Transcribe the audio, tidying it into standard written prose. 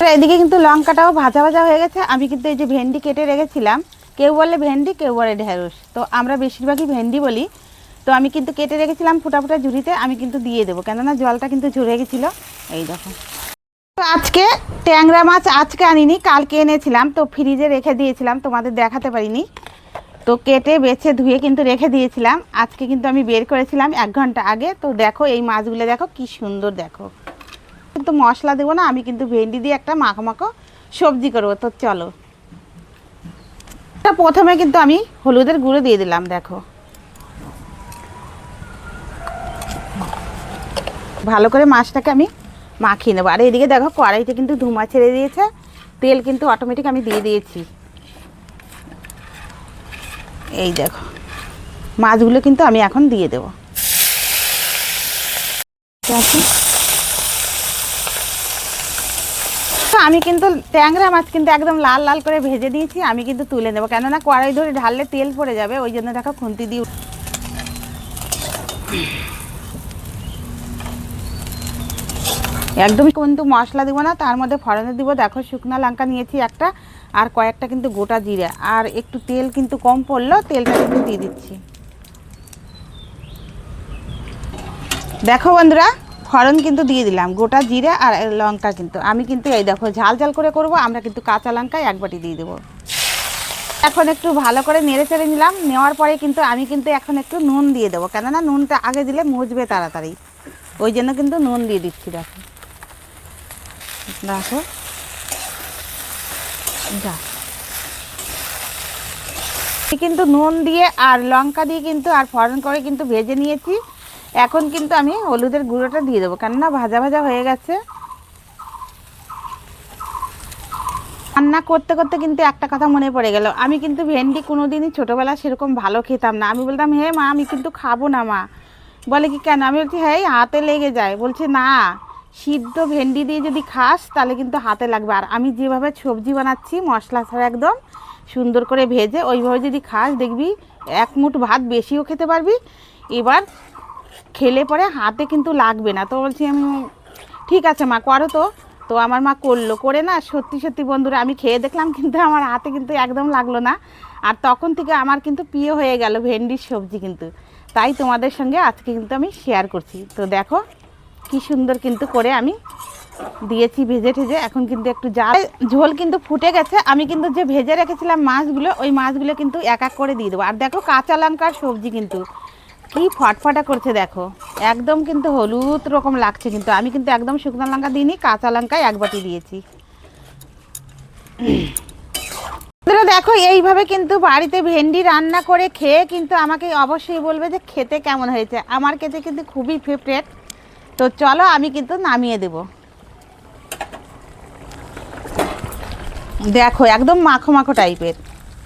এদিকে কিন্তু লঙ্কাটাও ভাজা ভাজা হয়ে গেছে। আমি কিন্তু এই যে ভেন্ডি কেটে রেখেছিলাম, কেউ বলে ভেন্ডি, কেউ বলে ঢেঁড়স, তো আমরা বেশিরভাগই ভেন্ডি বলি। তো আমি কিন্তু কেটে রেখেছিলাম ফুটা ফুটা ঝুড়িতে, আমি কিন্তু দিয়ে দেবো, কেননা জলটা কিন্তু ঝরে গেছিলো। এই দেখো, তো আজকে ট্যাংরা মাছ আজকে আনিনি, কালকে এনেছিলাম, তো ফ্রিজে রেখে দিয়েছিলাম, তোমাদের দেখাতে পারিনি। তো কেটে বেছে ধুয়ে কিন্তু রেখে দিয়েছিলাম, আজকে কিন্তু আমি বের করেছিলাম 1 ঘন্টা আগে। তো দেখো এই মাছগুলো দেখো কি সুন্দর, দেখো। কিন্তু মশলা দেবো না, আমি কিন্তু ভেন্ডি দিয়ে একটা মাখো মাখো সবজি করবো। তো চলো, প্রথমে কিন্তু আমি হলুদের গুঁড়ো দিয়ে দিলাম, দেখো ভালো করে মাছটাকে আমি মাখিয়ে নেবো। আর এদিকে দেখো কড়াইতে কিন্তু ধুমা ছেড়ে দিয়েছে, তেল কিন্তু অটোমেটিক আমি দিয়ে দিয়েছি। এই দেখো মাছগুলো কিন্তু আমি এখন দিয়ে দেবো। আমি কিন্তু ট্যাংরা মাছ কিন্তু একদম লাল লাল করে ভেজে দিয়েছি, আমি কিন্তু তুলে নেবো, কেননা কড়াই ধরে ঢাললে তেল পড়ে যাবে, ওই জন্য দেখো খুন্তি দিয়ে একদমই কিন্তু মশলা দিব না, তার মধ্যে ফোড়নে দিব। দেখো শুকনো লঙ্কা নিয়েছি একটা, আর কয়েকটা কিন্তু গোটা জিরে, আর একটু তেল কিন্তু কম পড়লো, তেলটা কিন্তু দিয়ে দিচ্ছি। দেখো বন্ধুরা, ফোড়ন কিন্তু দিয়ে দিলাম, গোটা জিরে আর লঙ্কা। কিন্তু আমি কিন্তু এই দেখো ঝাল ঝাল করে করব, আমরা কিন্তু কাঁচা লঙ্কা 1 বাটি দিয়ে দেবো। এখন একটু ভালো করে নেড়ে চেড়ে নিলাম, নেওয়ার পরে কিন্তু আমি কিন্তু এখন একটু নুন দিয়ে দেবো, কেননা নুনটা আগে দিলে মুছবে তাড়াতাড়ি, ওই জন্য কিন্তু নুন দিয়ে দিচ্ছি। দেখো দেখো যা, কিন্তু নুন দিয়ে আর লঙ্কা দিয়ে কিন্তু আর ফোড়ন করে কিন্তু ভেজে নিয়েছি। এখন কিন্তু আমি হলুদের গুঁড়োটা দিয়ে দেবো, কেননা ভাজা ভাজা হয়ে গেছে। রান্না করতে করতে কিন্তু একটা কথা মনে পড়ে গেল, আমি কিন্তু ভেন্ডি কোনোদিনই ছোটোবেলা সেরকম ভালো খেতাম না। আমি বলতাম হে মা আমি কিন্তু খাবো না। মা বলে কি কেন? আমি বলছি হ্যাঁ হাতে লেগে যায়। বলছে না, সিদ্ধ ভেন্ডি দিয়ে যদি খাস তাহলে কিন্তু হাতে লাগবে। আর আমি যেভাবে সবজি বানাচ্ছি মশলা ছাড়া একদম সুন্দর করে ভেজে, ওইভাবে যদি খাস দেখবি 1 মুঠ ভাত বেশিও খেতে পারবি, এবার খেলে পরে হাতে কিন্তু লাগবে না। তো বলছি আমি ঠিক আছে মা করো। তো তো আমার মা করলো, করে না সত্যি সত্যি বন্ধুরা আমি খেয়ে দেখলাম, কিন্তু আমার হাতে কিন্তু একদম লাগলো না। আর তখন থেকে আমার কিন্তু প্রিয় হয়ে গেল ভেন্ডির সবজি কিন্তু, তাই তোমাদের সঙ্গে আজকে কিন্তু আমি শেয়ার করছি। তো দেখো কি সুন্দর কিন্তু করে আমি দিয়েছি ভেজে ঠেজে। এখন কিন্তু একটু ঝোল কিন্তু ফুটে গেছে, আমি কিন্তু যে ভেজে রেখেছিলাম মাছগুলো, ওই মাছগুলো কিন্তু এক এক করে দিয়ে দেবো। আর দেখো কাঁচা লঙ্কার সবজি কিন্তু কি ফটফটা করছে, দেখো একদম কিন্তু হলুদ রকম লাগছে। কিন্তু আমি কিন্তু একদম শুকনো লঙ্কা দিইনি, কাঁচা লঙ্কায় 1 বাটি দিয়েছি। দেখো এইভাবে কিন্তু বাড়িতে ভেন্ডি রান্না করে খেয়ে কিন্তু আমাকে অবশ্যই বলবে যে খেতে কেমন হয়েছে। আমার খেতে কিন্তু খুবই ফেভারিট। তো চলো আমি কিন্তু নামিয়ে দেব। দেখো একদম মাখো মাখো টাইপের।